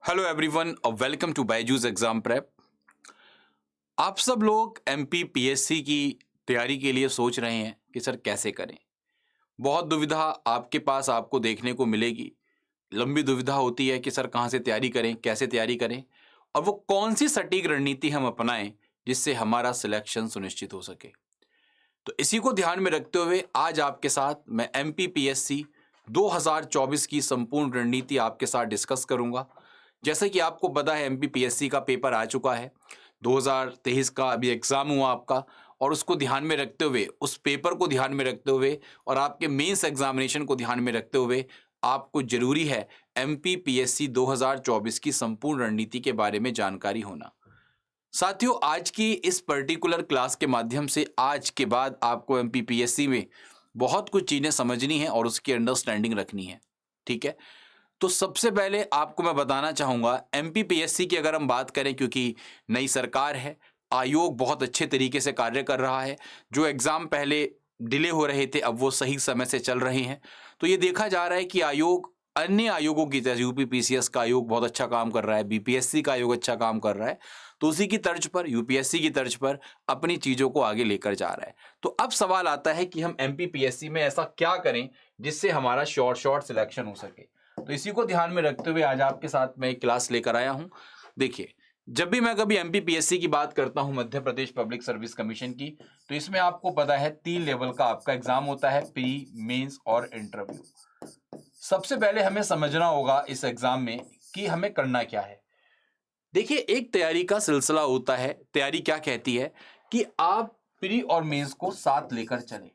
Hello everyone और welcome to Byju's exam prep. आप सब लोग एमपी पीएससी की तैयारी के लिए सोच रहे हैं कि सर कैसे करें। बहुत दुविधा आपके पास आपको देखने को मिलेगी। लंबी दुविधा होती है कि सर कहाँ से तैयारी करें, कैसे तैयारी करें और वो कौन सी सटीक रणनीति हम अपनाएं जिससे हमारा सिलेक्शन सुनिश्चित हो सके। तो इसी को ध्यान में रखते हुए आज आपके साथ मैं एमपी पीएससी 2024 की संपूर्ण रणनीति आपके साथ डिस्कस करूंगा। जैसे कि आपको पता है एमपीपीएससी का पेपर आ चुका है, 2023 का अभी एग्जाम हुआ आपका, और उसको ध्यान में रखते हुए, उस पेपर को ध्यान में रखते हुए और आपके मेंस एग्जामिनेशन को ध्यान में रखते हुए आपको जरूरी है एमपीपीएससी 2024 की संपूर्ण रणनीति के बारे में जानकारी होना। साथियों, आज की इस पर्टिकुलर क्लास के माध्यम से आज के बाद आपको एमपीपीएससी में बहुत कुछ चीजें समझनी है और उसकी अंडरस्टैंडिंग रखनी है। ठीक है, तो सबसे पहले आपको मैं बताना चाहूंगा एमपीपीएससी की अगर हम बात करें, क्योंकि नई सरकार है, आयोग बहुत अच्छे तरीके से कार्य कर रहा है। जो एग्जाम पहले डिले हो रहे थे अब वो सही समय से चल रहे हैं। तो ये देखा जा रहा है कि आयोग अन्य आयोगों की तरह यूपीपीसीएस का आयोग बहुत अच्छा काम कर रहा है, बीपीएससी का आयोग अच्छा काम कर रहा है, तो उसी की तर्ज पर यूपीएससी की तर्ज पर अपनी चीजों को आगे लेकर जा रहा है। तो अब सवाल आता है कि हम एमपीपीएससी में ऐसा क्या करें जिससे हमारा शॉर्ट सिलेक्शन हो सके। तो इसी को ध्यान में रखते हुए आज आपके साथ मैं एक क्लास लेकर आया हूं। देखिए, जब भी मैं कभी एमपीपीएससी की बात करता हूं, Madhya Pradesh public service commission की, तो इसमें आपको पता है 3 लेवल का आपका एग्जाम होता है, प्री, मेंस और इंटरव्यू। सबसे पहले हमें समझना होगा इस एग्जाम में कि हमें करना क्या है। देखिए, एक तैयारी का सिलसिला होता है। तैयारी क्या कहती है कि आप प्री और मेंस को साथ लेकर चलें।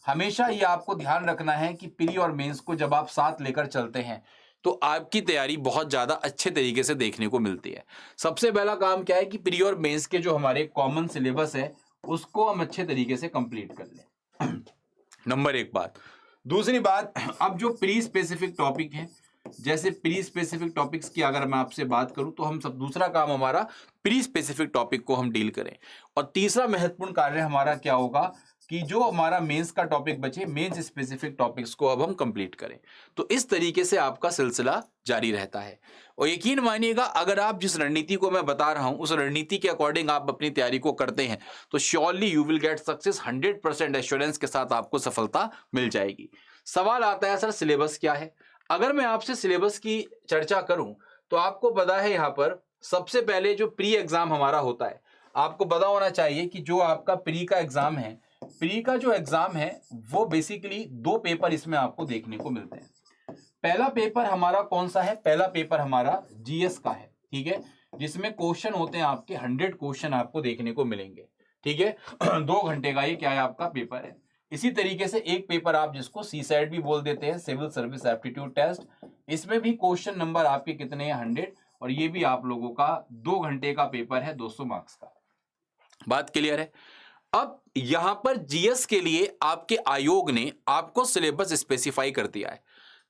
हमेशा ये आपको ध्यान रखना है कि प्री और मेंस को जब आप साथ लेकर चलते हैं तो आपकी तैयारी बहुत ज्यादा अच्छे तरीके से देखने को मिलती है। सबसे पहला काम क्या है कि प्री और मेंस के जो हमारे कॉमन सिलेबस है उसको हम अच्छे तरीके से कंप्लीट कर लें। नंबर 1 बात। दूसरी बात, अब जो प्री स्पेसिफिक टॉपिक है, जैसे प्री स्पेसिफिक टॉपिक्स की अगर मैं आपसे बात करूं तो हम सब दूसरा काम हमारा प्री स्पेसिफिक टॉपिक को हम डील करें, और तीसरा महत्वपूर्ण कार्य हमारा क्या होगा कि जो हमारा मेंस का टॉपिक बचे, मेंस स्पेसिफिक टॉपिक्स को अब हम कंप्लीट करें। तो इस तरीके से आपका सिलसिला जारी रहता है। और यकीन मानिएगा, अगर आप जिस रणनीति को मैं बता रहा हूं उस रणनीति के अकॉर्डिंग आप अपनी तैयारी को करते हैं तो surely you will get success. 100% assurance के साथ आपको सफलता मिल जाएगी। सवाल आता है सर सिलेबस क्या है। अगर मैं आपसे सिलेबस की चर्चा करूं तो आपको पता है यहां पर सबसे पहले जो प्री एग्जाम हमारा होता है, आपको पता होना चाहिए कि जो आपका प्री का एग्जाम है, प्री का जो एग्जाम है वो बेसिकली 2 पेपर इसमें आपको देखने को मिलते हैं। पहला पेपर हमारा कौन सा है? पहला पेपर हमारा जीएस का है, ठीक है, जिसमें क्वेश्चन होते हैं आपके 100 क्वेश्चन आपको देखने को मिलेंगे, ठीक है। 2 घंटे का ये क्या है आपका पेपर है। इसी तरीके से एक पेपर आप जिसको सीसैट भी बोल देते हैं, सिविल सर्विस एप्टीट्यूड टेस्ट, इसमें भी क्वेश्चन नंबर आपके कितने हैं? 100, और ये भी आप लोगों का 2 घंटे का पेपर है, 200 मार्क्स का। बात क्लियर है। अब यहां पर जीएस के लिए आपके आयोग ने आपको सिलेबस स्पेसिफाई कर दिया है।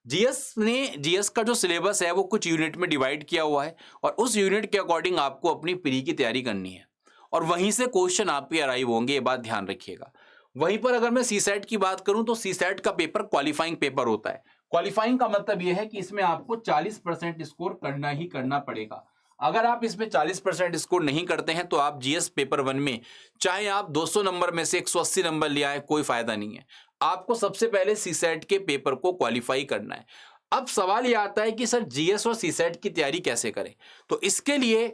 जीएस का जो सिलेबस है वो कुछ यूनिट में डिवाइड किया हुआ है और उस यूनिट के अकॉर्डिंग आपको अपनी प्री की तैयारी करनी है और वहीं से क्वेश्चन आपके अराइव होंगे, ये बात ध्यान रखिएगा। वहीं पर अगर मैं सीसैट की बात करूं तो सीसैट का पेपर क्वालिफाइंग पेपर होता है। क्वालिफाइंग का मतलब यह है कि इसमें आपको 40% स्कोर करना ही करना पड़ेगा। अगर आप इसमें 40% स्कोर नहीं करते हैं तो आप जीएस पेपर 1 में चाहे आप 200 नंबर में से 180 नंबर ले आए, कोई फायदा नहीं है। आपको सबसे पहले सीसैट के पेपर को क्वालिफाई करना है। अब सवाल यह आता है कि सर जीएस और सीसैट की तैयारी कैसे करें। तो इसके लिए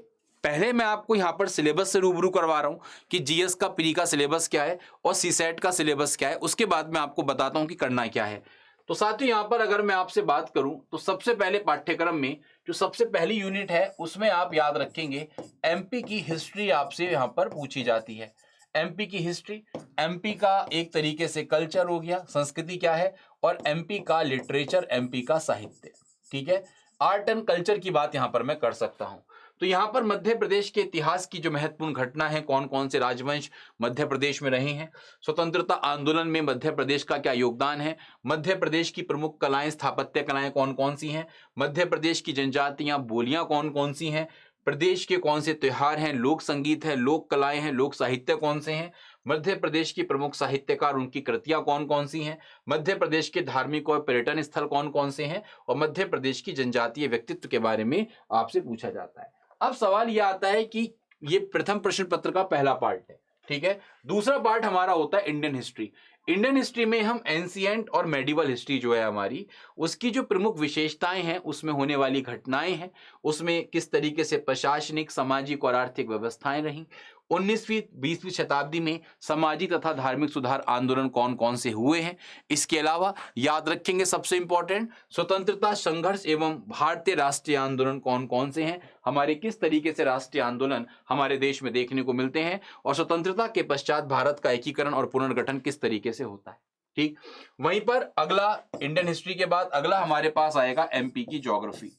पहले मैं आपको यहां पर सिलेबस से रूबरू करवा रहा हूं कि जीएस का प्री का सिलेबस क्या है और सीसैट का सिलेबस क्या है, उसके बाद मैं आपको बताता हूं कि करना क्या है। तो साथियों, यहां पर अगर मैं आपसे बात करूं तो सबसे पहले पाठ्यक्रम में जो सबसे पहली यूनिट है उसमें आप याद रखेंगे एमपी की हिस्ट्री आपसे यहां पर पूछी जाती है। एमपी की हिस्ट्री, एमपी का एक तरीके से कल्चर हो गया, संस्कृति क्या है, और एमपी का लिटरेचर, एमपी का साहित्य, ठीक है। आर्ट एंड कल्चर की बात यहां पर मैं कर सकता हूं। तो यहां पर मध्य प्रदेश के इतिहास की जो महत्वपूर्ण घटना है, कौन कौन से राजवंश मध्य प्रदेश में रहे हैं, स्वतंत्रता आंदोलन में मध्य प्रदेश का क्या योगदान है, मध्य प्रदेश की प्रमुख कलाएं, स्थापत्य कलाएं कौन कौन सी हैं, मध्य प्रदेश की जनजातियां, बोलियां कौन कौन सी हैं, प्रदेश के कौन से त्योहार हैं, लोक संगीत है, लोक कलाएं हैं, लोक साहित्य कौन से हैं, मध्य प्रदेश की प्रमुख साहित्यकार उनकी कृतियां कौन कौन सी हैं, मध्य प्रदेश के धार्मिक और पर्यटन स्थल कौन कौन से हैं, और मध्य प्रदेश की जनजातीय व्यक्तित्व के बारे में आपसे पूछा जाता है। अब सवाल यह आता है कि ये प्रथम प्रश्न पत्र का पहला पार्ट है, ठीक है। दूसरा पार्ट हमारा होता है इंडियन हिस्ट्री। इंडियन हिस्ट्री में हम एंशिएंट और मेडिवल हिस्ट्री जो है हमारी, उसकी जो प्रमुख विशेषताएं हैं, उसमें होने वाली घटनाएं हैं, उसमें किस तरीके से प्रशासनिक, सामाजिक और आर्थिक व्यवस्थाएं रहीं, 19वीं 20वीं शताब्दी में सामाजिक तथा धार्मिक सुधार आंदोलन कौन कौन से हुए हैं। इसके अलावा याद रखेंगे सबसे इंपॉर्टेंट, स्वतंत्रता संघर्ष एवं भारतीय राष्ट्रीय आंदोलन कौन कौन से हैं, हमारे किस तरीके से राष्ट्रीय आंदोलन हमारे देश में देखने को मिलते हैं, और स्वतंत्रता के पश्चात भारत का एकीकरण और पुनर्गठन किस तरीके से होता है। ठीक, वहीं पर अगला इंडियन हिस्ट्री के बाद अगला हमारे पास आएगा एमपी की ज्योग्राफी।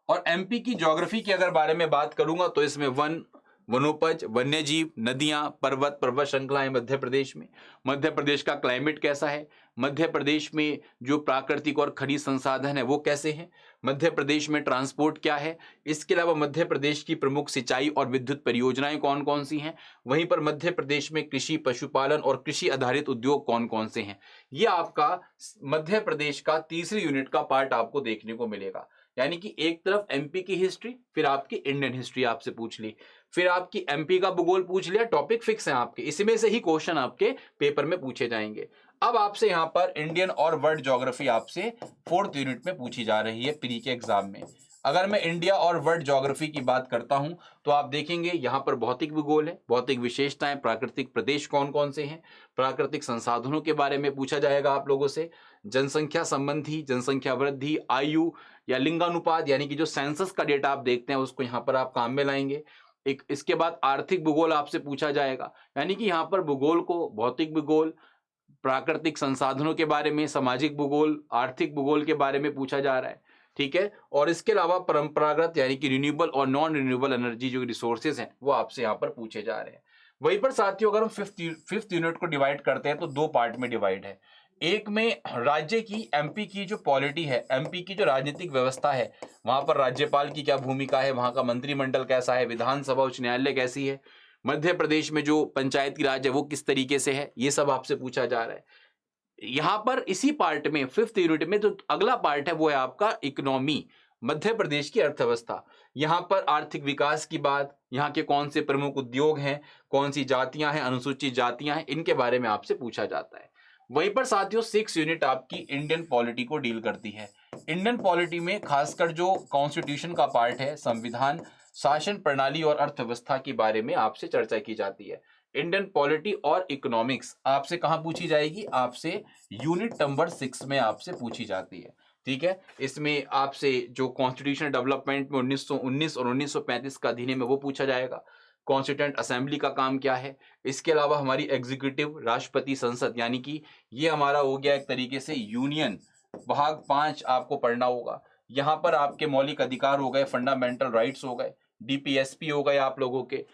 और एमपी की ज्योग्राफी के अगर बारे में बात करूंगा तो इसमें वनोपज, वन्यजीव, नदियां, पर्वत श्रृंखलाएं मध्य प्रदेश में, मध्य प्रदेश का क्लाइमेट कैसा है, मध्य प्रदेश में जो प्राकृतिक और खनिज संसाधन है वो कैसे हैं, मध्य प्रदेश में ट्रांसपोर्ट क्या है, इसके अलावा मध्य प्रदेश की प्रमुख सिंचाई और विद्युत परियोजनाएं कौन कौन सी हैं, वहीं पर मध्य प्रदेश में कृषि, पशुपालन और कृषि आधारित उद्योग कौन कौन से हैं। ये आपका मध्य प्रदेश का तीसरी यूनिट का पार्ट आपको देखने को मिलेगा। यानी कि एक तरफ एमपी की हिस्ट्री, फिर आपकी इंडियन हिस्ट्री आपसे पूछ ली, फिर आपकी एमपी का भूगोल पूछ लिया, टॉपिक फिक्स है आपके, इसमें से ही क्वेश्चन आपके पेपर में पूछे जाएंगे। अब आपसे यहां पर इंडियन और वर्ल्ड ज्योग्राफी आपसे 4th यूनिट में पूछी जा रही है प्री के एग्जाम में। अगर मैं इंडिया और वर्ल्ड ज्योग्राफी की बात करता हूं तो आप देखेंगे यहां पर भौतिक भूगोल है, भौतिक विशेषताएं, प्राकृतिक प्रदेश कौन कौन से हैं, प्राकृतिक संसाधनों के बारे में पूछा जाएगा आप लोगों से, जनसंख्या संबंधी, जनसंख्या वृद्धि, आयु या लिंगानुपात, यानी कि जो सेंसस का डेटा आप देखते हैं उसको यहां पर आप काम में लाएंगे। एक इसके बाद आर्थिक भूगोल आपसे पूछा जाएगा, यानी कि यहां पर भूगोल को भौतिक भूगोल, प्राकृतिक संसाधनों के बारे में, सामाजिक भूगोल, आर्थिक भूगोल के बारे में पूछा जा रहा है, ठीक है। और इसके अलावा परंपरागत यानी कि रिन्यूएबल और नॉन रिन्यूएबल एनर्जी जो रिसोर्सेज हैं वो आपसे यहाँ पर पूछे जा रहे हैं। वहीं पर साथियों अगर हम फिफ्थ यूनिट को डिवाइड करते हैं तो 2 पार्ट में डिवाइड है। एक में राज्य की, एमपी की जो पॉलिटी है, एमपी की जो राजनीतिक व्यवस्था है, वहां पर राज्यपाल की क्या भूमिका है, वहां का मंत्रिमंडल कैसा है, विधानसभा उच्च न्यायालय कैसी है, मध्य प्रदेश में जो पंचायती राज है वो किस तरीके से है, ये सब आपसे पूछा जा रहा है। यहां पर इसी पार्ट में 5th यूनिट में जो अगला पार्ट है वो है आपका इकोनॉमी, मध्य प्रदेश की अर्थव्यवस्था। यहां पर आर्थिक विकास की बात, यहां के कौन से प्रमुख उद्योग हैं, कौन सी जातियां हैं, अनुसूचित जातियां हैं, इनके बारे में आपसे पूछा जाता है। वहीं पर साथियों 6 यूनिट आपकी इंडियन पॉलिटी को डील करती है। इंडियन पॉलिटी में खासकर जो कॉन्स्टिट्यूशन का पार्ट है, संविधान, शासन प्रणाली और अर्थव्यवस्था के बारे में आपसे चर्चा की जाती है। इंडियन पॉलिटी और इकोनॉमिक्स आपसे कहां पूछी जाएगी, आपसे यूनिट नंबर 6 में आपसे पूछी जाती है, ठीक है। इसमें आपसे जो कॉन्स्टिट्यूशनल डेवलपमेंट में 1919 और 1935 का अधिनियम है वो पूछा जाएगा, कॉन्स्टिट्यूएंट असेंबली का काम क्या है, इसके अलावा हमारी एग्जीक्यूटिव, राष्ट्रपति, संसद, यानी कि ये हमारा हो गया एक तरीके से यूनियन, भाग 5 आपको पढ़ना होगा। यहाँ पर आपके मौलिक अधिकार हो गए, फंडामेंटल राइट्स हो गए, डीपीएसपी हो गए आप लोगों के,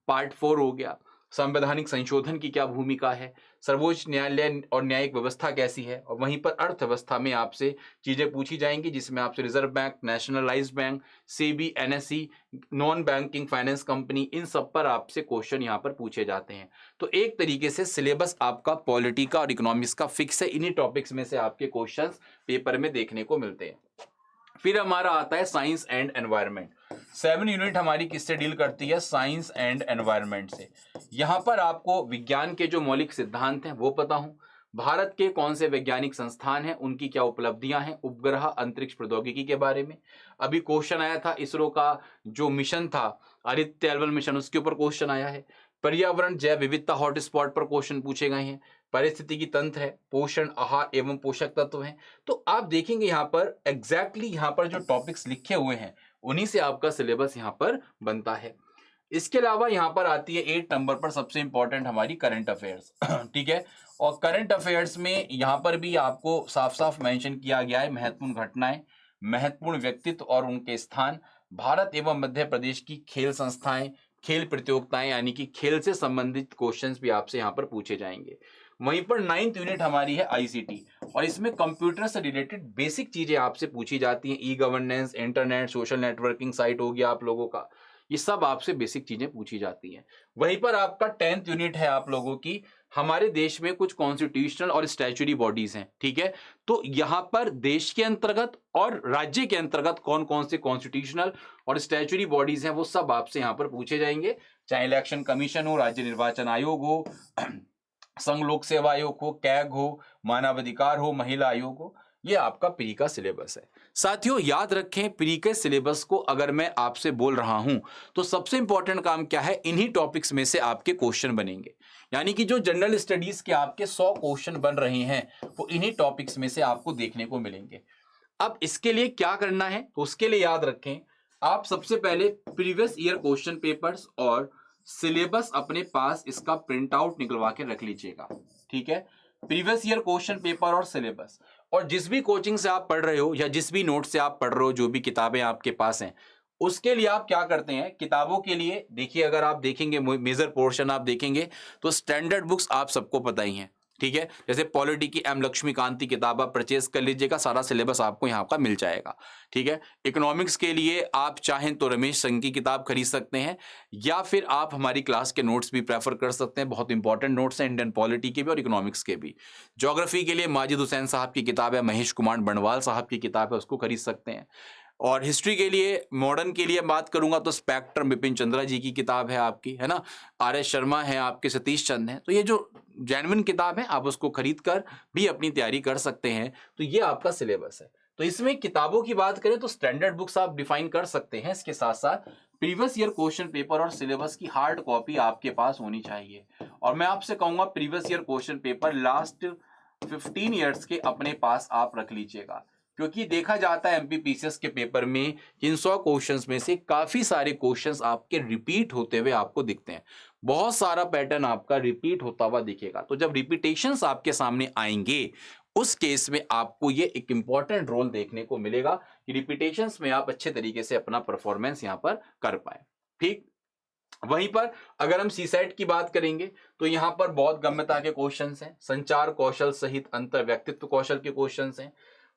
पार्ट 4 हो गया, संवैधानिक संशोधन की क्या भूमिका है, सर्वोच्च न्यायालय और न्यायिक व्यवस्था कैसी है, और वहीं पर अर्थव्यवस्था में आपसे चीजें पूछी जाएंगी जिसमें आपसे Reserve Bank, nationalised bank, SEBI, NSE, non banking finance company, इन सब पर आपसे क्वेश्चन यहाँ पर पूछे जाते हैं। तो एक तरीके से सिलेबस आपका पॉलिटी का और इकोनॉमिक्स का फिक्स है, इन्हीं टॉपिक्स में से आपके क्वेश्चंस पेपर में देखने को मिलते हैं। फिर हमारा आता है साइंस एंड एनवायरनमेंट। 7 यूनिट हमारी किससे डील करती है, साइंस एंड एनवायरनमेंट से। यहां पर आपको विज्ञान के जो मौलिक सिद्धांत हैं वो पता हो, भारत के कौन से वैज्ञानिक संस्थान हैं, उनकी क्या उपलब्धियां हैं, उपग्रह अंतरिक्ष प्रौद्योगिकी के बारे में। अभी क्वेश्चन आया था इसरो का जो मिशन था आदित्य एल1 मिशन, उसके ऊपर क्वेश्चन आया है। पर्यावरण जैव विविधता हॉटस्पॉट पर क्वेश्चन पूछे गए हैं। पारिस्थितिकी तंत्र है, पोषण, आहार एवं पोषक तत्व हैं। तो आप देखेंगे यहाँ पर एग्जैक्टली यहाँ पर जो टॉपिक्स लिखे हुए हैं उन्हीं से आपका सिलेबस यहाँ पर बनता है। इसके अलावा यहाँ पर आती है 8 नंबर पर सबसे इंपॉर्टेंट हमारी करंट अफेयर्स, ठीक है। और करंट अफेयर्स में यहाँ पर भी आपको साफ साफ मेंशन किया गया है महत्वपूर्ण घटनाएं, महत्वपूर्ण व्यक्तित्व और उनके स्थान, भारत एवं मध्य प्रदेश की खेल संस्थाएं, खेल प्रतियोगिताएं, यानी कि खेल से संबंधित क्वेश्चंस भी आपसे यहाँ पर पूछे जाएंगे। वहीं पर 9th यूनिट हमारी है आईसीटी, और इसमें कंप्यूटर से रिलेटेड बेसिक चीजें आपसे पूछी जाती हैं। E governance, internet, social networking site हो गया आप लोगों का, ये सब आपसे बेसिक चीजें पूछी जाती हैं। वहीं पर आपका 10th यूनिट है आप लोगों की, हमारे देश में कुछ कॉन्स्टिट्यूशनल और स्टैच्यूटरी बॉडीज हैं, ठीक है। तो यहां पर देश के अंतर्गत और राज्य के अंतर्गत कौन कौन से कॉन्स्टिट्यूशनल और स्टैच्यूटरी बॉडीज हैं वो सब आपसे यहां पर पूछे जाएंगे, चाहे इलेक्शन कमीशन हो, राज्य निर्वाचन आयोग हो, संघ लोक सेवा आयोग हो, कैग हो, मानवाधिकार हो, महिला आयोग हो। ये आपका प्री का सिलेबस है। साथियों याद रखें, प्री के सिलेबस को अगर मैं आपसे बोल रहा हूं तो सबसे इंपॉर्टेंट काम क्या है, इन्हीं टॉपिक्स में से आपके क्वेश्चन बनेंगे। यानी कि जो जनरल स्टडीज के आपके 100 क्वेश्चन बन रहे हैं वो इन्हीं टॉपिक्स में से आपको देखने को मिलेंगे। अब इसके लिए क्या करना है, तो उसके लिए याद रखें, आप सबसे पहले प्रीवियस ईयर क्वेश्चन पेपर्स और सिलेबस अपने पास इसका प्रिंट आउट निकलवा के रख लीजिएगा, ठीक है। प्रीवियस ईयर क्वेश्चन पेपर और सिलेबस, और जिस भी कोचिंग से आप पढ़ रहे हो या जिस भी नोट से आप पढ़ रहे हो, जो भी किताबें आपके पास हैं, उसके लिए आप क्या करते हैं, किताबों के लिए देखिए, अगर आप देखेंगे मेजर पोर्शन आप देखेंगे तो स्टैंडर्ड बुक्स आप सबको पता ही हैं, ठीक है। जैसे पॉलिटी की एम लक्ष्मीकांत की किताब आप परचेज कर लीजिएगा, सारा सिलेबस आपको यहाँ का मिल जाएगा, ठीक है। इकोनॉमिक्स के लिए आप चाहें तो रमेश संघ की किताब खरीद सकते हैं, या फिर आप हमारी क्लास के नोट्स भी प्रेफर कर सकते हैं, बहुत इंपॉर्टेंट नोट्स हैं इंडियन पॉलिटी के भी और इकोनॉमिक्स के भी। ज्योग्राफी के लिए माजिद हुसैन साहब की किताब है, महेश कुमार बंडवाल साहब की किताब है, उसको खरीद सकते हैं। और हिस्ट्री के लिए, मॉडर्न के लिए बात करूंगा तो स्पेक्ट्रम बिपिन चंद्रा जी की किताब है आपकी, है ना, आर एस शर्मा है आपके, सतीश चंद हैं। तो ये जो जेन्युइन किताब है आप उसको खरीद कर भी अपनी तैयारी कर सकते हैं। तो ये आपका सिलेबस है। तो इसमें किताबों की बात करें तो स्टैंडर्ड बुक्स आप डिफाइन कर सकते हैं, इसके साथ साथ प्रीवियस ईयर क्वेश्चन पेपर और सिलेबस की हार्ड कॉपी आपके पास होनी चाहिए। और मैं आपसे कहूंगा previous year question paper last 15 years के अपने पास आप रख लीजिएगा, क्योंकि देखा जाता है एमपीपीसीएस के पेपर में इन 100 क्वेश्चंस में से काफी सारे क्वेश्चंस आपके रिपीट होते हुए आपको दिखते हैं। बहुत सारा पैटर्न आपका रिपीट होता हुआ दिखेगा। तो जब रिपीटेशंस आपके सामने आएंगे उस केस में आपको ये एक इंपॉर्टेंट रोल देखने को मिलेगा कि रिपीटेशंस में आप अच्छे तरीके से अपना परफॉर्मेंस यहां पर कर पाए, ठीक। वहीं पर अगर हम सीसेट की बात करेंगे तो यहां पर बहुत गम्यता के क्वेश्चंस हैं, संचार कौशल सहित अंतर व्यक्तित्व कौशल के क्वेश्चंस हैं,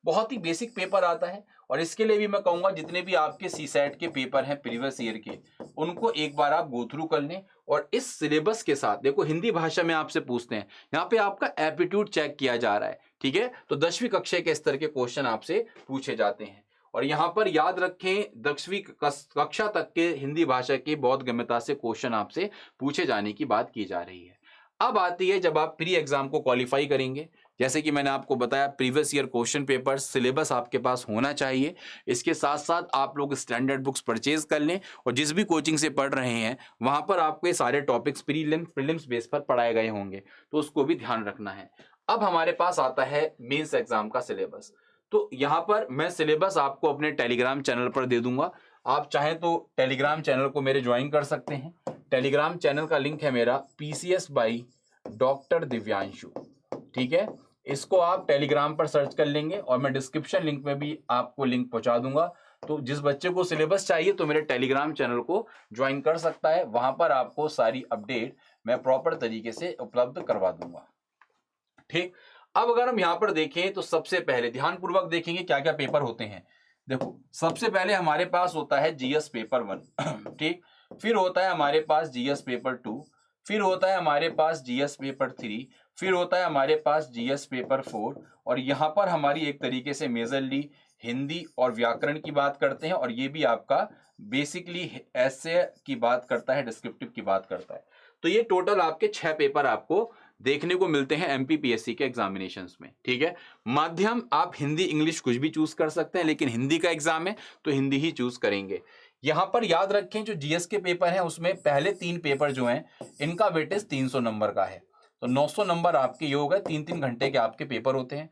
बहुत ही बेसिक पेपर आता है। और इसके लिए भी मैं कहूंगा जितने भी आपके सीसेट के पेपर हैं प्रीवियस ईयर के, उनको एक बार आप गो थ्रू कर लें। और इस सिलेबस के साथ देखो, हिंदी भाषा में आपसे पूछते हैं, यहाँ पे आपका एप्टीट्यूड चेक किया जा रहा है, ठीक है। तो 10वीं कक्षा के स्तर के क्वेश्चन आपसे पूछे जाते हैं। और यहां पर याद रखें 10वीं कक्षा तक के हिंदी भाषा की बहुत गम्यता से क्वेश्चन आपसे पूछे जाने की बात की जा रही है। अब आती है जब आप प्री एग्जाम को क्वालिफाई करेंगे, जैसे कि मैंने आपको बताया previous year question paper syllabus आपके पास होना चाहिए। इसके साथ साथ आप लोग स्टैंडर्ड बुक्स परचेज कर लें, और जिस भी कोचिंग से पढ़ रहे हैं वहां पर आपको ये सारे टॉपिक्स प्रीलिम्स बेस पर पढ़ाए गए होंगे, तो उसको भी ध्यान रखना है। अब हमारे पास आता है मेंस एग्जाम का सिलेबस। तो यहां पर मैं सिलेबस आपको अपने टेलीग्राम चैनल पर दे दूंगा, आप चाहें तो टेलीग्राम चैनल को मेरे ज्वाइन कर सकते हैं। टेलीग्राम चैनल का लिंक है मेरा PCS बाई डॉक्टर दिव्यांशु, ठीक है। इसको आप टेलीग्राम पर सर्च कर लेंगे और मैं डिस्क्रिप्शन लिंक में भी आपको लिंक पहुंचा दूंगा। तो जिस बच्चे को सिलेबस चाहिए तो मेरे टेलीग्राम चैनल को ज्वाइन कर सकता है, वहां पर आपको सारी अपडेट मैं प्रॉपर तरीके से उपलब्ध करवा दूंगा, ठीक। अब अगर हम यहां पर देखें तो सबसे पहले ध्यानपूर्वक देखेंगे क्या क्या पेपर होते हैं। देखो, सबसे पहले हमारे पास होता है जीएस पेपर 1 ठीक, फिर होता है हमारे पास जीएस पेपर 2, फिर होता है हमारे पास जीएस पेपर 3, फिर होता है हमारे पास जीएस पेपर 4, और यहां पर हमारी एक तरीके से मेजरली हिंदी और व्याकरण की बात करते हैं, और ये भी आपका बेसिकली ऐसे की बात करता है, डिस्क्रिप्टिव की बात करता है। तो ये टोटल आपके 6 पेपर आपको देखने को मिलते हैं एमपीपीएससी के एग्जामिनेशंस में, ठीक है। माध्यम आप हिंदी इंग्लिश कुछ भी चूज कर सकते हैं, लेकिन हिंदी का एग्जाम है तो हिंदी ही चूज करेंगे। यहां पर याद रखें जो जीएस के पेपर हैं उसमें पहले 3 पेपर जो हैं इनका वेटेज 300 नंबर का है, तो 900 नंबर आपके ये हो गए, 3-3 घंटे के आपके पेपर होते हैं।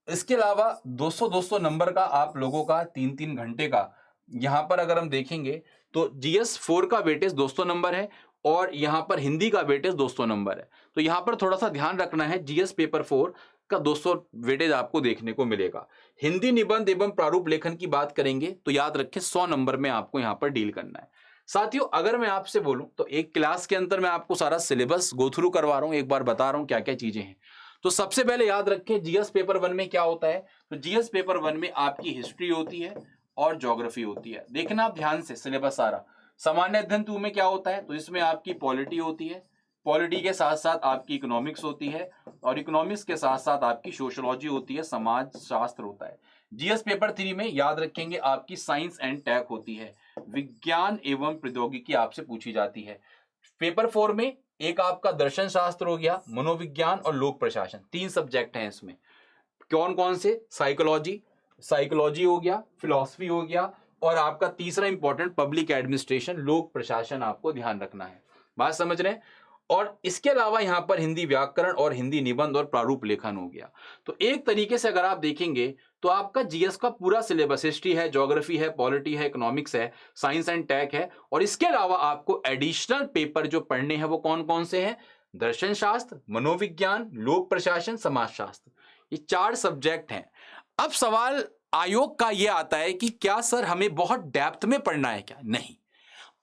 इसके अलावा 200-200 नंबर का आप लोगों का 3-3 घंटे का, यहां पर अगर हम देखेंगे तो जीएस 4 का वेटेज 200 नंबर है, और यहां पर हिंदी का वेटेज 200 नंबर है। तो यहां पर थोड़ा सा ध्यान रखना है, जीएस पेपर 4 का 200 वेटेज आपको देखने को मिलेगा। हिंदी निबंध एवं प्रारूप लेखन की बात करेंगे तो याद रखें 100 नंबर में आपको यहां पर डील करना है। साथियों, अगर मैं आपसे बोलूं तो एक क्लास के अंदर मैं आपको सारा सिलेबस गो थ्रू करवा रहा हूं, एक बार बता रहा हूं क्या क्या चीजें हैं। तो सबसे पहले याद रखें जीएस पेपर 1 में क्या होता है। तो जीएस पेपर 1 में आपकी हिस्ट्री होती है और ज्योग्राफी होती है। देखना आप ध्यान से सिलेबस सारा। सामान्य अध्ययन 2 में क्या होता है, तो इसमें आपकी पॉलिटी होती है, पॉलिटी के साथ साथ आपकी इकोनॉमिक्स होती है, और इकोनॉमिक्स के साथ साथ आपकी सोशियोलॉजी होती है, समाज शास्त्र होता है। जीएस पेपर 3 में याद रखेंगे आपकी साइंस एंड टेक होती है, विज्ञान एवं प्रौद्योगिकी आपसे पूछी जाती है। पेपर 4 में एक आपका दर्शन शास्त्र हो गया, मनोविज्ञान और लोक प्रशासन, 3 सब्जेक्ट हैं इसमें। कौन कौन से, साइकोलॉजी हो गया, फिलॉसफी हो गया, और आपका तीसरा इंपॉर्टेंट पब्लिक एडमिनिस्ट्रेशन, लोक प्रशासन आपको ध्यान रखना है। बात समझ रहे हैं। और इसके अलावा यहां पर हिंदी व्याकरण और हिंदी निबंध और प्रारूप लेखन हो गया। तो एक तरीके से अगर आप देखेंगे तो आपका जीएस का पूरा सिलेबस हिस्ट्री है, ज्योग्राफी है, पॉलिटी है, इकोनॉमिक्स है, साइंस एंड टेक है, और इसके अलावा आपको एडिशनल पेपर जो पढ़ने हैं वो कौन कौन से हैं, दर्शन शास्त्र, मनोविज्ञान, लोक प्रशासन, समाज शास्त्र, ये 4 सब्जेक्ट हैं। अब सवाल आयोग का यह आता है कि क्या सर हमें बहुत डेप्थ में पढ़ना है क्या? नहीं,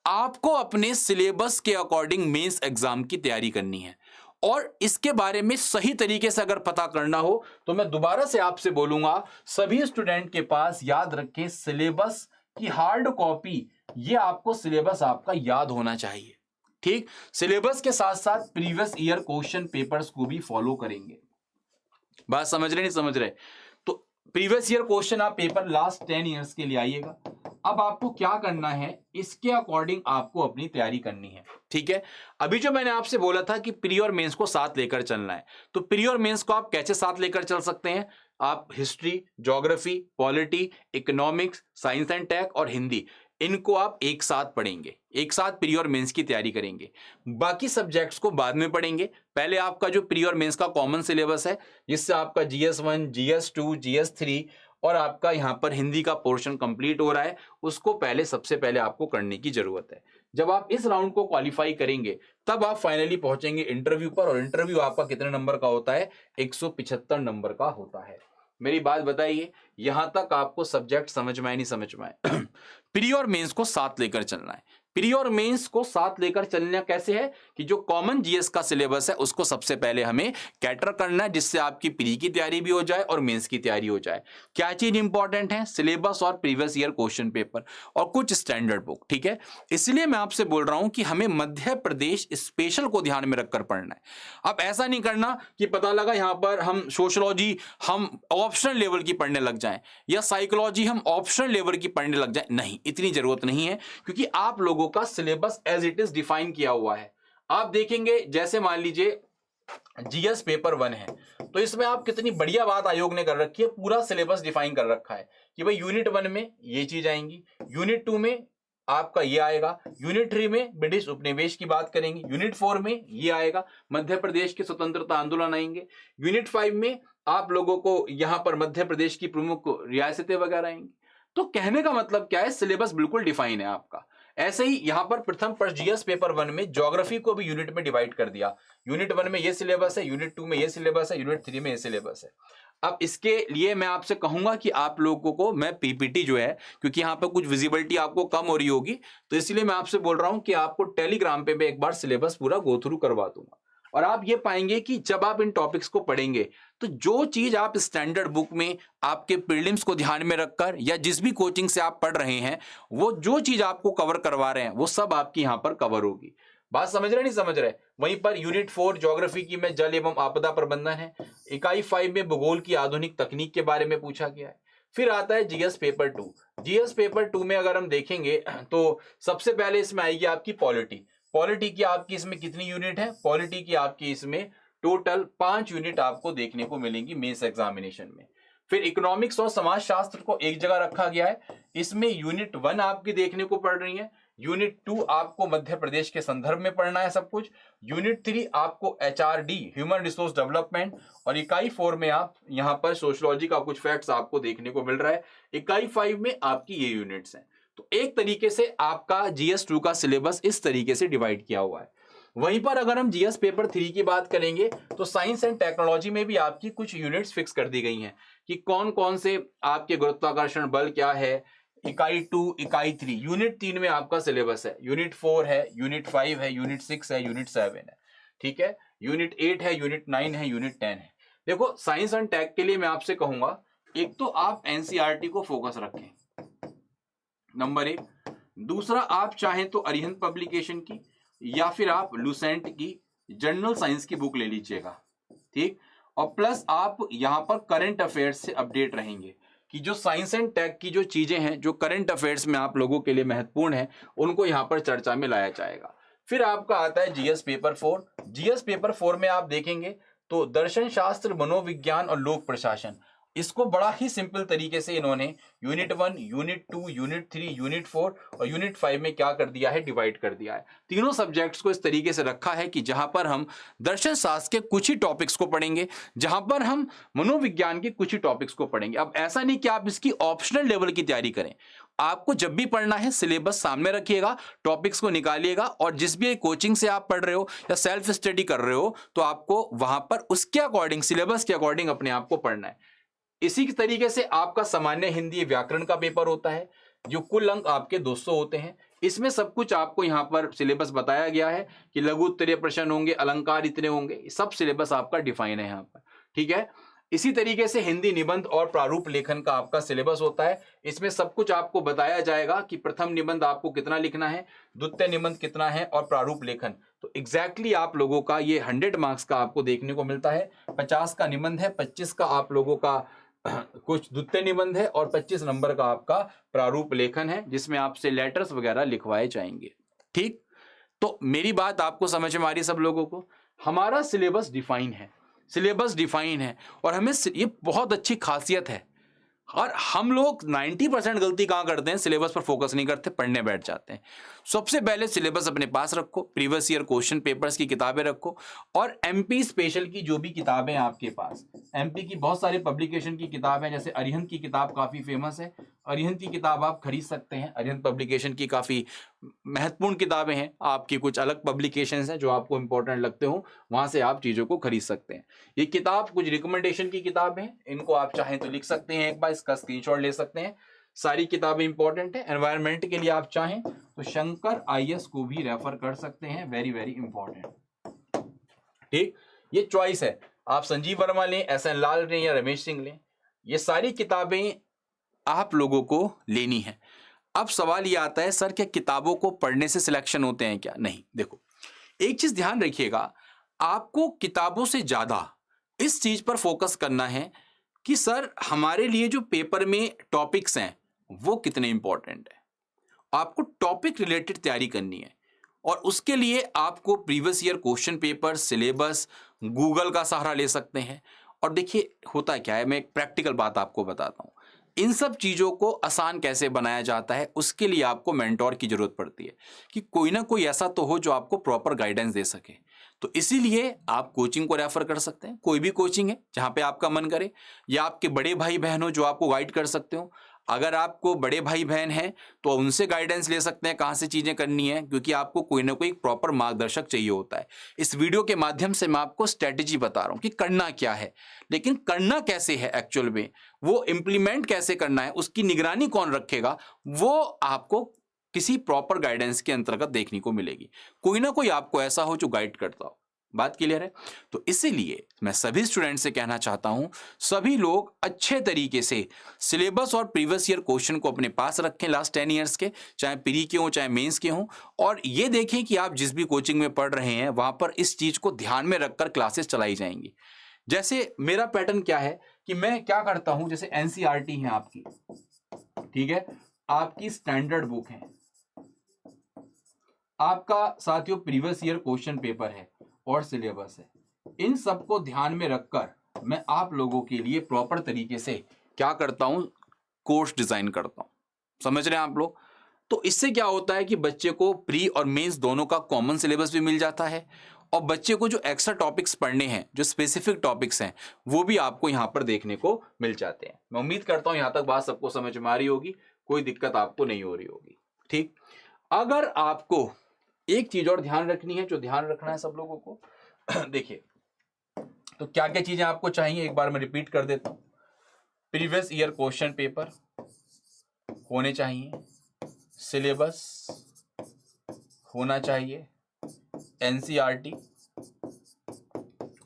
आपको अपने सिलेबस के अकॉर्डिंग मेंस एग्जाम की तैयारी करनी है। और इसके बारे में सही तरीके से अगर पता करना हो तो मैं दोबारा से आपसे बोलूंगा, सभी स्टूडेंट के पास याद रखें सिलेबस की हार्ड कॉपी, ये आपको सिलेबस आपका याद होना चाहिए। ठीक, सिलेबस के साथ साथ प्रीवियस ईयर क्वेश्चन पेपर्स को भी फॉलो करेंगे। बात समझ रहे नहीं समझ रहे? तो प्रीवियस ईयर क्वेश्चन आप पेपर लास्ट 10 ईयर्स के लिए आइएगा। अब आपको क्या करना है, इसके अकॉर्डिंग आपको अपनी तैयारी करनी है। ठीक है, अभी जो मैंने आपसे बोला था कि प्री और मेंस को साथ लेकर चलना है, तो प्री और मेंस को आप कैसे साथ लेकर चल सकते हैं? आप history, geography, polity, economics, science and tech और हिंदी, इनको आप एक साथ पढ़ेंगे, एक साथ प्री और मेंस की तैयारी करेंगे। बाकी सब्जेक्ट्स को बाद में पढ़ेंगे। पहले आपका जो प्री और मेंस का कॉमन सिलेबस है, जिससे आपका GS1, GS2, GS3 और आपका यहां पर हिंदी का पोर्शन कंप्लीट हो रहा है, उसको पहले सबसे पहले आपको करने की जरूरत है। जब आप इस राउंड को क्वालिफाई करेंगे तब आप फाइनली पहुंचेंगे इंटरव्यू पर, और इंटरव्यू आपका कितने नंबर का होता है? 175 नंबर का होता है। मेरी बात बताइए, यहां तक आपको सब्जेक्ट समझ में आए नहीं समझ में आए? प्री और मेंस को साथ लेकर चलना है। प्री और मेंस को साथ लेकर चलना कैसे है कि जो कॉमन जीएस का सिलेबस है उसको सबसे पहले हमें कैटर करना है, जिससे आपकी प्री की तैयारी भी हो जाए और मेंस की तैयारी हो जाए। क्या चीज इंपॉर्टेंट है? सिलेबस और प्रीवियस ईयर क्वेश्चन पेपर और कुछ स्टैंडर्ड बुक। ठीक है, इसलिए मैं आपसे बोल रहा हूं कि हमें मध्य प्रदेश स्पेशल को ध्यान में रखकर पढ़ना है। अब ऐसा नहीं करना कि पता लगा यहां पर हम सोशियोलॉजी हम ऑप्शनल लेवल की पढ़ने लग जाएं, या साइकोलॉजी हम ऑप्शनल लेवल की पढ़ने लग जाएं। नहीं, इतनी जरूरत नहीं है, क्योंकि आप लोगों का syllabus as it is define किया हुआ है। आप देखेंगे, जैसे मान लीजिए जीएस पेपर 1 है, तो इसमें आप कितनी बढ़िया बात आयोग ने कर रखी है, पूरा सिलेबस डिफाइन कर रखा है कि भाई यूनिट 1 में ये चीज आएंगी, यूनिट 2 में आपका ये आएगा, यूनिट 3 में ब्रिटिश उपनिवेश की बात करेंगे, यूनिट 4 में ये आएगा, मध्य प्रदेश के स्वतंत्रता आंदोलन आएंगे, यूनिट 5 में आप लोगों को यहां पर मध्य प्रदेश की प्रमुख रियासतें वगैरह आएंगी। तो कहने का मतलब क्या है, सिलेबस बिल्कुल डिफाइन है आपका। ऐसे ही यहां पर प्रथम प्रश्न जीएस पेपर 1 में ज्योग्राफी को भी यूनिट में डिवाइड कर दिया। यूनिट 1 में ये सिलेबस है, यूनिट 2 में ये सिलेबस है, यूनिट 3 में ये सिलेबस है। अब इसके लिए मैं आपसे कहूंगा कि आप लोगों को मैं पीपीटी जो है, क्योंकि यहां पर कुछ विजिबिलिटी आपको कम हो रही होगी, तो इसलिए मैं आपसे बोल रहा हूं कि आपको टेलीग्राम पे मैं एक बार सिलेबस पूरा गो थ्रू करवा दूंगा। और आप ये पाएंगे कि जब आप इन टॉपिक्स को पढ़ेंगे तो जो चीज आप स्टैंडर्ड बुक में आपके प्रीलिम्स को ध्यान में रखकर या जिस भी कोचिंग से आप पढ़ रहे हैं, वो जो चीज आपको कवर करवा रहे हैं वो सब आपकी यहां पर कवर होगी। बात समझ रहे नहीं समझ रहे? वहीं पर यूनिट 4 ज्योग्राफी की में जल एवं आपदा प्रबंधन है। इकाई 5 में भूगोल की आधुनिक तकनीक के बारे में पूछा गया है। फिर आता है जीएस पेपर 2। जीएस पेपर 2 में अगर हम देखेंगे तो सबसे पहले इसमें आएगी आपकी पॉलिटी। पॉलिटी की आपकी इसमें कितनी यूनिट है? पॉलिटी की आपकी इसमें टोटल 5 यूनिट आपको देखने को मिलेंगी मेंस एग्जामिनेशन में। फिर इकोनॉमिक्स और समाज शास्त्र को एक जगह रखा गया है, इसमें यूनिट 1 आपकी देखने को पड़ रही है, यूनिट 2 आपको मध्य प्रदेश के संदर्भ में पढ़ना है सब कुछ, यूनिट 3 आपको HRD ह्यूमन रिसोर्स डेवलपमेंट, और इकाई 4 में आप यहां पर सोशियोलॉजी का कुछ फैक्ट्स आपको देखने को मिल रहा है। इकाई 5 में आपकी ये यूनिट्स हैं। तो एक तरीके से आपका GS2 का सिलेबस इस तरीके से डिवाइड किया हुआ है। वहीं पर अगर हम जीएस पेपर 3 की बात करेंगे तो साइंस एंड टेक्नोलॉजी में भी आपकी कुछ यूनिट्स फिक्स कर दी गई हैं कि कौन कौन से आपके गुरुत्वाकर्षण बल क्या है। इकाई 2, इकाई 3, यूनिट 3 में आपका सिलेबस है, यूनिट 4 है, यूनिट 5 है, यूनिट 6 है, यूनिट 7 है, ठीक है, यूनिट 8 है, यूनिट 9 है, यूनिट 10 है। देखो साइंस एंड टेक के लिए मैं आपसे कहूंगा, एक तो आप एनसीईआरटी को फोकस रखें, नंबर 1। दूसरा, आप चाहें तो अरिहंत पब्लिकेशन की या फिर आप लुसेंट की जनरल साइंस की बुक ले लीजिएगा, ठीक। और प्लस आप यहां पर करंट अफेयर्स से अपडेट रहेंगे कि जो साइंस एंड टेक की जो चीजें हैं, जो करंट अफेयर्स में आप लोगों के लिए महत्वपूर्ण है, उनको यहां पर चर्चा में लाया जाएगा। फिर आपका आता है जीएस पेपर 4। जीएस पेपर 4 में आप देखेंगे तो दर्शन शास्त्र, मनोविज्ञान और लोक प्रशासन, इसको बड़ा ही सिंपल तरीके से इन्होंने यूनिट 1, यूनिट 2, यूनिट 3, यूनिट 4 और यूनिट 5 में क्या कर दिया है, डिवाइड कर दिया है। तीनों सब्जेक्ट्स को इस तरीके से रखा है कि जहां पर हम दर्शन शास्त्र के कुछ ही टॉपिक्स को पढ़ेंगे, जहां पर हम मनोविज्ञान के कुछ ही टॉपिक्स को पढ़ेंगे। अब ऐसा नहीं कि आप इसकी ऑप्शनल लेवल की तैयारी करें, आपको जब भी पढ़ना है सिलेबस सामने रखिएगा, टॉपिक्स को निकालिएगा और जिस भी कोचिंग से आप पढ़ रहे हो या सेल्फ स्टडी कर रहे हो, तो आपको वहां पर उसके अकॉर्डिंग, सिलेबस के अकॉर्डिंग अपने आप को पढ़ना है। इसी तरीके से आपका सामान्य हिंदी व्याकरण का पेपर होता है, जो कुल अंक आपके 200 होते हैं। इसमें सब कुछ आपको यहाँ पर सिलेबस बताया गया है कि लघु उत्तरीय प्रश्न होंगे, अलंकार इतने होंगे, सब सिलेबस आपका डिफाइन है यहाँ पर, ठीक है। इसी तरीके से हिंदी निबंध और प्रारूप लेखन का आपका सिलेबस होता है। इसमें सब कुछ आपको बताया जाएगा कि प्रथम निबंध आपको कितना लिखना है, द्वितीय निबंध कितना है और प्रारूप लेखन। तो एग्जैक्टली आप लोगों का ये 100 मार्क्स का आपको देखने को मिलता है। 50 का निबंध है, 25 का आप लोगों का कुछ द्वितीय निबंध है और 25 नंबर का आपका प्रारूप लेखन है, जिसमें आपसे लेटर्स वगैरह लिखवाए जाएंगे, ठीक। तो मेरी बात आपको समझ में आ रही है सब लोगों को? हमारा सिलेबस डिफाइन है, सिलेबस डिफाइन है और हमें ये बहुत अच्छी खासियत है। और हम लोग 90% गलती कहां करते हैं, सिलेबस पर फोकस नहीं करते, पढ़ने बैठ जाते हैं। सबसे पहले सिलेबस अपने पास रखो, प्रीवियस ईयर क्वेश्चन पेपर्स की किताबें रखो और एमपी स्पेशल की जो भी किताबें हैं आपके पास, एमपी की बहुत सारी पब्लिकेशन की किताब है, जैसे अरिहंत की किताब काफी फेमस है, अरिहंत की किताब आप खरीद सकते हैं। अरिहंत पब्लिकेशन की काफी महत्वपूर्ण किताबें हैं, आपकी कुछ अलग पब्लिकेशंस हैं जो आपको इंपॉर्टेंट लगते हो, वहां से आप चीजों को खरीद सकते हैं। ये किताब कुछ रिकमेंडेशन की किताब है, इनको आप चाहें तो लिख सकते हैं, एक बार इसका स्क्रीनशॉट ले सकते हैं। सारी किताबें इंपॉर्टेंट है। एनवायरनमेंट के लिए आप चाहें तो शंकर आईएएस को भी रेफर कर सकते हैं, वेरी वेरी इंपॉर्टेंट, ठीक। ये चॉइस है, आप संजीव वर्मा लें, एसएन लाल लें या रमेश सिंह लें, ये सारी किताबें आप लोगों को लेनी है। अब सवाल ये आता है, सर क्या किताबों को पढ़ने से सिलेक्शन होते हैं क्या? नहीं, देखो एक चीज ध्यान रखिएगा, आपको किताबों से ज्यादा इस चीज पर फोकस करना है कि सर हमारे लिए जो पेपर में टॉपिक्स हैं वो कितने इंपॉर्टेंट है। आपको टॉपिक रिलेटेड तैयारी करनी है और उसके लिए आपको previous year question paper, syllabus, Google का सहारा ले सकते हैं। और देखिए होता क्या है, मैं एक प्रैक्टिकल बात आपको बताता हूँ, इन सब चीज़ों को आसान कैसे बनाया जाता है, उसके लिए आपको मेंटोर की जरूरत पड़ती है कि कोई ना कोई ऐसा तो हो जो आपको प्रॉपर गाइडेंस दे सके। तो इसीलिए आप कोचिंग को रेफर कर सकते हैं, कोई भी कोचिंग है जहाँ पे आपका मन करे, या आपके बड़े भाई बहन हो जो आपको गाइड कर सकते हो। अगर आपको बड़े भाई बहन हैं तो उनसे गाइडेंस ले सकते हैं कहाँ से चीज़ें करनी है, क्योंकि आपको कोई ना कोई प्रॉपर मार्गदर्शक चाहिए होता है। इस वीडियो के माध्यम से मैं आपको स्ट्रेटेजी बता रहा हूँ कि करना क्या है, लेकिन करना कैसे है एक्चुअल में, वो इम्प्लीमेंट कैसे करना है, उसकी निगरानी कौन रखेगा, वो आपको किसी प्रॉपर गाइडेंस के अंतर्गत देखने को मिलेगी। कोई ना कोई आपको ऐसा हो जो गाइड करता हो। बात क्लियर है? तो इसीलिए मैं सभी स्टूडेंट से कहना चाहता हूं, सभी लोग अच्छे तरीके से सिलेबस और प्रीवियस ईयर क्वेश्चन को अपने पास रखें, लास्ट 10 ईयर्स के, चाहे प्री के हों चाहे मेंस के हों, और ये देखें कि आप जिस भी कोचिंग में पढ़ रहे हैं वहां पर इस चीज को ध्यान में रखकर क्लासेस चलाई जाएंगी। जैसे मेरा पैटर्न क्या है कि मैं क्या करता हूं, जैसे एनसीईआरटी है आपकी, ठीक है, आपकी स्टैंडर्ड बुक है, आपका साथियों प्रीवियस ईयर क्वेश्चन पेपर है और सिलेबस है, इन सबको ध्यान में रखकर मैं आप लोगों के लिए प्रॉपर तरीके से क्या करता हूं, कोर्स डिजाइन करता हूं। समझ रहे हैं आप लोग? तो इससे क्या होता है कि बच्चे को प्री और मेंस दोनों का कॉमन सिलेबस भी मिल जाता है और बच्चे को जो एक्स्ट्रा टॉपिक्स पढ़ने हैं, जो स्पेसिफिक टॉपिक्स हैं, वो भी आपको यहां पर देखने को मिल जाते हैं। मैं उम्मीद करता हूं यहां तक बात सबको समझ में आ रही होगी, कोई दिक्कत आपको नहीं हो रही होगी, ठीक। अगर आपको एक चीज और ध्यान रखनी है, जो ध्यान रखना है सब लोगों को देखिए, तो क्या क्या चीजें आपको चाहिए एक बार मैं रिपीट कर देता हूं। प्रीवियस ईयर क्वेश्चन पेपर होने चाहिए, सिलेबस होना चाहिए, एनसीईआरटी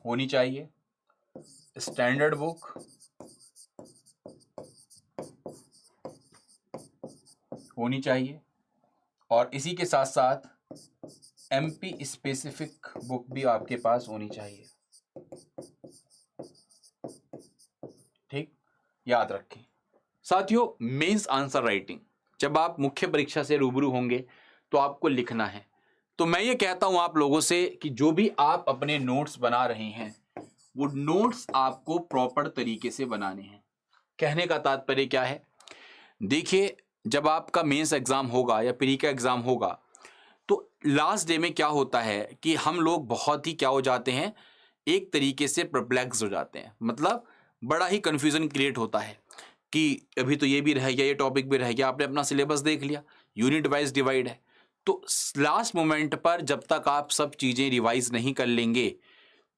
होनी चाहिए, स्टैंडर्ड बुक होनी चाहिए और इसी के साथ साथ एमपी स्पेसिफिक बुक भी आपके पास होनी चाहिए। ठीक, याद रखें साथियों। मेंस आंसर राइटिंग, जब आप मुख्य परीक्षा से रूबरू होंगे तो आपको लिखना है। तो मैं ये कहता हूं आप लोगों से कि जो भी आप अपने नोट्स बना रहे हैं वो नोट्स आपको प्रॉपर तरीके से बनाने हैं। कहने का तात्पर्य क्या है, देखिए जब आपका मेंस एग्जाम होगा या प्री का एग्जाम होगा तो लास्ट डे में क्या होता है कि हम लोग बहुत ही क्या हो जाते हैं, एक तरीके से परप्लेक्स हो जाते हैं। मतलब बड़ा ही कंफ्यूजन क्रिएट होता है कि अभी तो ये भी रह गया, ये टॉपिक भी रह गया, आपने अपना सिलेबस देख लिया, यूनिट वाइज डिवाइड है। तो लास्ट मोमेंट पर जब तक आप सब चीज़ें रिवाइज नहीं कर लेंगे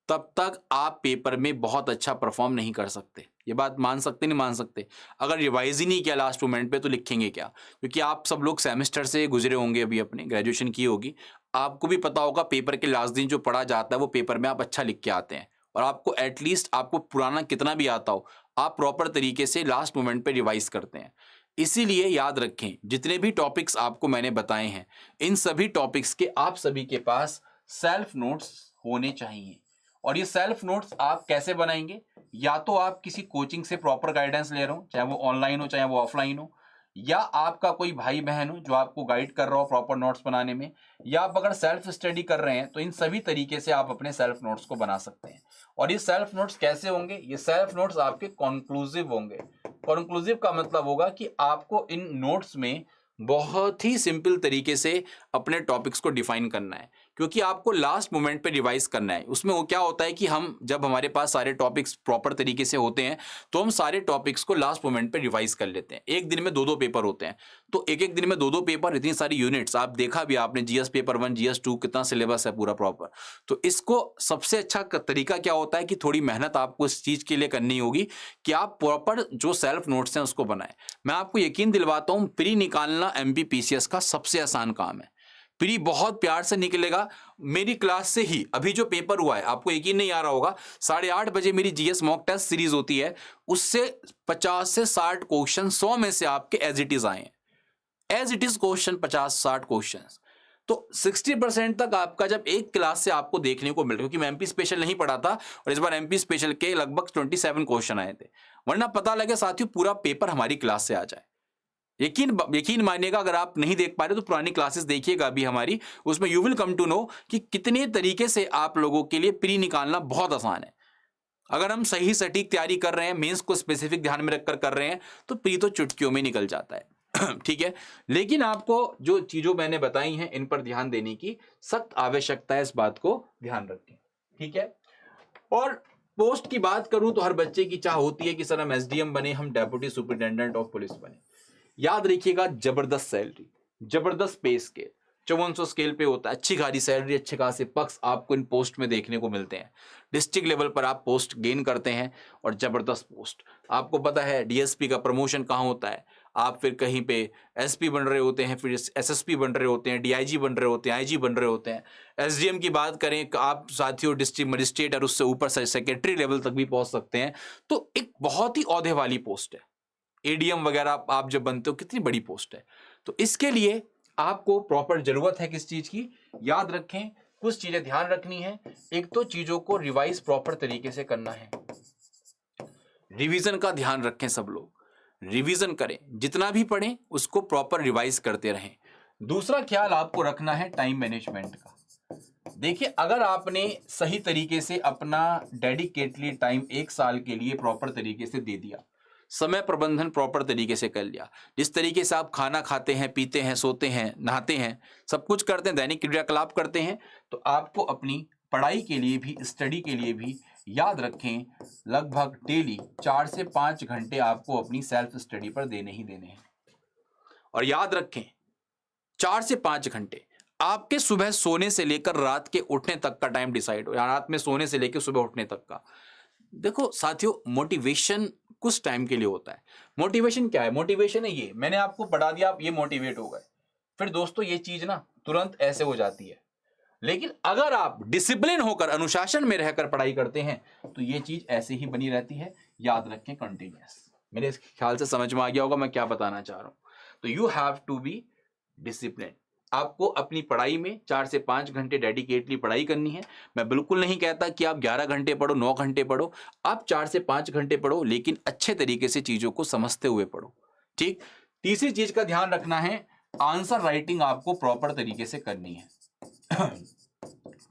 तब तक आप पेपर में बहुत अच्छा परफॉर्म नहीं कर सकते। ये बात मान सकते नहीं मान सकते। अगर रिवाइज ही नहीं किया लास्ट मोमेंट पे तो लिखेंगे क्या? क्योंकि आप सब लोग सेमेस्टर से गुजरे होंगे, अभी अपने ग्रेजुएशन की होगी, आपको भी पता होगा पेपर के लास्ट दिन जो पढ़ा जाता है वो पेपर में आप अच्छा लिख के आते हैं। और आपको एटलीस्ट आपको पुराना कितना भी आता हो आप प्रॉपर तरीके से लास्ट मोमेंट पे रिवाइज करते हैं। इसीलिए याद रखें जितने भी टॉपिक्स आपको मैंने बताए हैं इन सभी टॉपिक्स के आप सभी के पास सेल्फ नोट्स होने चाहिए। और ये सेल्फ नोट्स आप कैसे बनाएंगे, या तो आप किसी कोचिंग से प्रॉपर गाइडेंस ले रहे हो, चाहे वो ऑनलाइन हो चाहे वो ऑफलाइन हो, या आपका कोई भाई बहन हो जो आपको गाइड कर रहा हो प्रॉपर नोट्स बनाने में, या आप अगर सेल्फ स्टडी कर रहे हैं तो इन सभी तरीके से आप अपने सेल्फ नोट्स को बना सकते हैं। और ये सेल्फ नोट्स कैसे होंगे, ये सेल्फ नोट्स आपके कॉन्क्लूसिव होंगे। कॉन्क्लूसिव का मतलब होगा कि आपको इन नोट्स में बहुत ही सिंपल तरीके से अपने टॉपिक्स को डिफाइन करना है, क्योंकि आपको लास्ट मोमेंट पे रिवाइज करना है। उसमें वो क्या होता है कि हम जब हमारे पास सारे टॉपिक्स प्रॉपर तरीके से होते हैं तो हम सारे टॉपिक्स को लास्ट मोमेंट पे रिवाइज कर लेते हैं। एक दिन में दो दो पेपर होते हैं, तो एक एक दिन में दो दो पेपर, इतनी सारी यूनिट्स, आप देखा भी आपने जीएस पेपर 1 जीएस 2 कितना सिलेबस है पूरा प्रॉपर। तो इसको सबसे अच्छा तरीका क्या होता है कि थोड़ी मेहनत आपको इस चीज के लिए करनी होगी कि आप प्रॉपर जो सेल्फ नोट्स हैं उसको बनाएं। मैं आपको यकीन दिलवाता हूं प्री निकालना एमपी पीसीएस का सबसे आसान काम है। प्री बहुत प्यार से निकलेगा। मेरी क्लास से ही अभी जो पेपर हुआ है, आपको यकीन नहीं आ रहा होगा, 8:30 बजे मेरी जीएस मॉक टेस्ट सीरीज होती है, उससे 50 से 60 क्वेश्चन 100 में से आपके एज इट इज आए हैं। As it is question 50-60 question. तो 60% तक आपका जब एक क्लास से आपको देखने को मिल रहा है, क्योंकि मैं एमपी स्पेशल नहीं पढ़ा था और इस बार एमपी स्पेशल के लगभग 27 क्वेश्चन आए थे, वरना पता लगे साथियों पूरा पेपर हमारी क्लास से आ जाए। यकीन मानिएगा, अगर आप नहीं देख पा रहे तो पुरानी क्लासेस देखिएगा अभी हमारी, उसमें you will come to know कि कितने तरीके से आप लोगों के लिए प्री निकालना बहुत आसान है। अगर हम सही सटीक तैयारी कर रहे हैं, मेंस को स्पेसिफिक ध्यान में रखकर कर रहे हैं, तो प्री तो चुटकियों में निकल जाता है। ठीक है, लेकिन आपको जो चीजों मैंने बताई हैं इन पर ध्यान देने की सख्त आवश्यकता है, इस बात को ध्यान रखें। ठीक है, और पोस्ट की बात करूं तो हर बच्चे की चाह होती है कि सर हम एसडीएम बने, हम डेप्यूटी सुपरिटेंडेंट ऑफ पुलिस बने। याद रखिएगा, जबरदस्त सैलरी, जबरदस्त पे स्केल, 5400 स्केल पे होता है, अच्छी खासी सैलरी, अच्छे खासे पक्ष आपको इन पोस्ट में देखने को मिलते हैं। डिस्ट्रिक्ट लेवल पर आप पोस्ट गेन करते हैं और जबरदस्त पोस्ट। आपको पता है डीएसपी का प्रमोशन कहाँ होता है, आप फिर कहीं पे एसपी बन रहे होते हैं, फिर एसएसपी बन रहे होते हैं, डीआईजी बन रहे होते हैं, आईजी बन रहे होते हैं। एसडीएम की बात करें आप साथियों, डिस्ट्रिक्ट मजिस्ट्रेट और उससे ऊपर सेक्रेटरी लेवल तक भी पहुंच सकते हैं। तो एक बहुत ही औहदे वाली पोस्ट है। एडीएम वगैरह आप जब बनते हो कितनी बड़ी पोस्ट है। तो इसके लिए आपको प्रॉपर जरूरत है किस चीज की, याद रखें कुछ चीजें ध्यान रखनी है। एक तो चीजों को रिवाइज प्रॉपर तरीके से करना है, रिवीजन का ध्यान रखें, सब लोग रिवीजन करें, जितना भी पढ़ें उसको प्रॉपर रिवाइज करते रहें। दूसरा ख्याल आपको रखना है टाइम मैनेजमेंट का। देखिए, अगर आपने सही तरीके से अपना डेडिकेटली टाइम 1 साल के लिए प्रॉपर तरीके से दे दिया, समय प्रबंधन प्रॉपर तरीके से कर लिया, जिस तरीके से आप खाना खाते हैं, पीते हैं, सोते हैं, नहाते हैं, सब कुछ करते हैं, दैनिक क्रियाकलाप करते हैं, तो आपको अपनी पढ़ाई के लिए भी, स्टडी के लिए भी, याद रखें लगभग डेली 4 से 5 घंटे आपको अपनी सेल्फ स्टडी पर देने ही देने हैं। और याद रखें 4 से 5 घंटे आपके सुबह सोने से लेकर रात के उठने तक का टाइम डिसाइड हो, या रात में सोने से लेकर सुबह उठने तक का। देखो साथियों, मोटिवेशन कुछ टाइम के लिए होता है। मोटिवेशन क्या है? मोटिवेशन है ये, मैंने आपको पढ़ा दिया, आप ये मोटिवेट हो गए। फिर दोस्तों ये चीज ना तुरंत ऐसे हो जाती है, लेकिन अगर आप डिसिप्लिन होकर अनुशासन में रहकर पढ़ाई करते हैं तो ये चीज ऐसे ही बनी रहती है। याद रखें कंटिन्यूअस। मेरे इस ख्याल से समझ में आ गया होगा मैं क्या बताना चाह रहा हूं। तो you have to be discipline. आपको अपनी पढ़ाई में 4 से 5 घंटे डेडिकेटली पढ़ाई करनी है। मैं बिल्कुल नहीं कहता कि आप 11 घंटे पढ़ो, 9 घंटे पढ़ो। आप 4 से 5 घंटे पढ़ो, लेकिन अच्छे तरीके से चीजों को समझते हुए पढ़ो। ठीक। तीसरी चीज का ध्यान रखना है, आंसर राइटिंग आपको प्रॉपर तरीके से करनी है।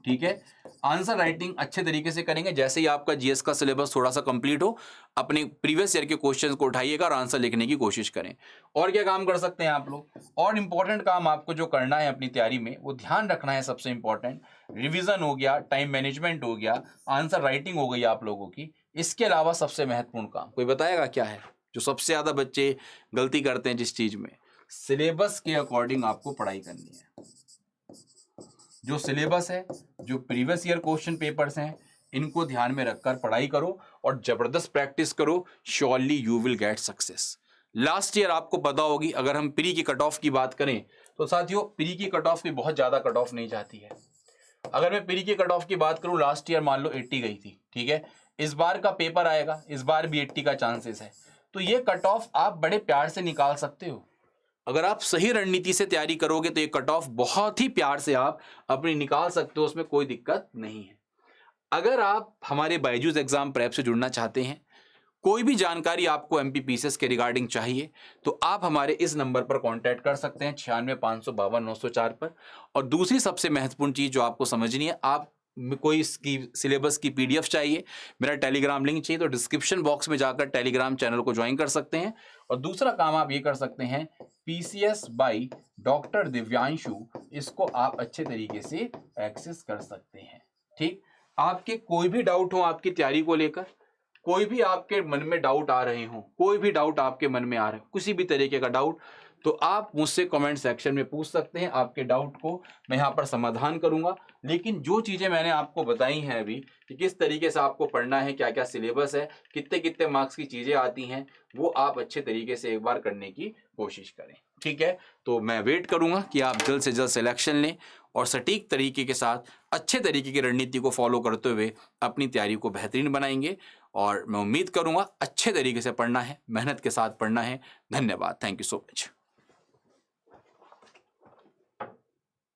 ठीक है, आंसर राइटिंग अच्छे तरीके से करेंगे। जैसे ही आपका जीएस का सिलेबस थोड़ा सा कंप्लीट हो, अपने प्रीवियस ईयर के क्वेश्चंस को उठाइएगा और आंसर लिखने की कोशिश करें। और क्या काम कर सकते हैं आप लोग? और इंपॉर्टेंट काम आपको जो करना है अपनी तैयारी में, वो ध्यान रखना है। सबसे इंपॉर्टेंट रिवीजन हो गया, टाइम मैनेजमेंट हो गया, आंसर राइटिंग हो गई आप लोगों की। इसके अलावा सबसे महत्वपूर्ण काम कोई बताएगा क्या है जो सबसे ज्यादा बच्चे गलती करते हैं जिस चीज में? सिलेबस के अकॉर्डिंग आपको पढ़ाई करनी है। जो सिलेबस है, जो प्रीवियस ईयर क्वेश्चन पेपर्स हैं, इनको ध्यान में रखकर पढ़ाई करो और जबरदस्त प्रैक्टिस करो। Surely you will get success. Last year आपको पता होगी, अगर हम प्री की कट ऑफ की बात करें तो साथियों प्री की कट ऑफ भी बहुत ज्यादा कट ऑफ नहीं जाती है। अगर मैं प्री की कट ऑफ की बात करूं, लास्ट ईयर मान लो 80 गई थी। ठीक है, इस बार का पेपर आएगा, इस बार भी 80 का चांसेस है। तो ये कट ऑफ आप बड़े प्यार से निकाल सकते हो। अगर आप सही रणनीति से तैयारी करोगे तो ये कट ऑफ बहुत ही प्यार से आप अपनी निकाल सकते हो, उसमें कोई दिक्कत नहीं है। अगर आप हमारे बायजूस एग्जाम प्रेप से जुड़ना चाहते हैं, कोई भी जानकारी आपको एमपीपीसीएस के रिगार्डिंग चाहिए, तो आप हमारे इस नंबर पर कांटेक्ट कर सकते हैं 96,552,904 पर। और दूसरी सबसे महत्वपूर्ण चीज जो आपको समझनी है, आप कोई इसकी सिलेबस की पीडीएफ चाहिए, मेरा टेलीग्राम लिंक चाहिए, तो डिस्क्रिप्शन बॉक्स में जाकर टेलीग्राम चैनल को ज्वाइन कर सकते हैं। और दूसरा काम आप ये कर सकते हैं, पीसीएस बाय डॉक्टर दिव्यांशु, इसको आप अच्छे तरीके से एक्सेस कर सकते हैं। ठीक, आपके कोई भी डाउट हो आपकी तैयारी को लेकर, कोई भी आपके मन में डाउट आ रहे हो, कोई भी डाउट आपके मन में आ रहे हो, किसी भी तरीके का डाउट, तो आप मुझसे कमेंट सेक्शन में पूछ सकते हैं। आपके डाउट को मैं यहाँ पर समाधान करूंगा। लेकिन जो चीजें मैंने आपको बताई हैं अभी कि किस तरीके से आपको पढ़ना है, क्या क्या सिलेबस है, कितने कितने मार्क्स की चीजें आती हैं, वो आप अच्छे तरीके से एक बार करने की कोशिश करें। ठीक है, तो मैं वेट करूंगा कि आप जल्द से जल्द सिलेक्शन लें और सटीक तरीके के साथ अच्छे तरीके की रणनीति को फॉलो करते हुए अपनी तैयारी को बेहतरीन बनाएंगे। और मैं उम्मीद करूंगा अच्छे तरीके से पढ़ना है, मेहनत के साथ पढ़ना है। धन्यवाद। Thank you so much.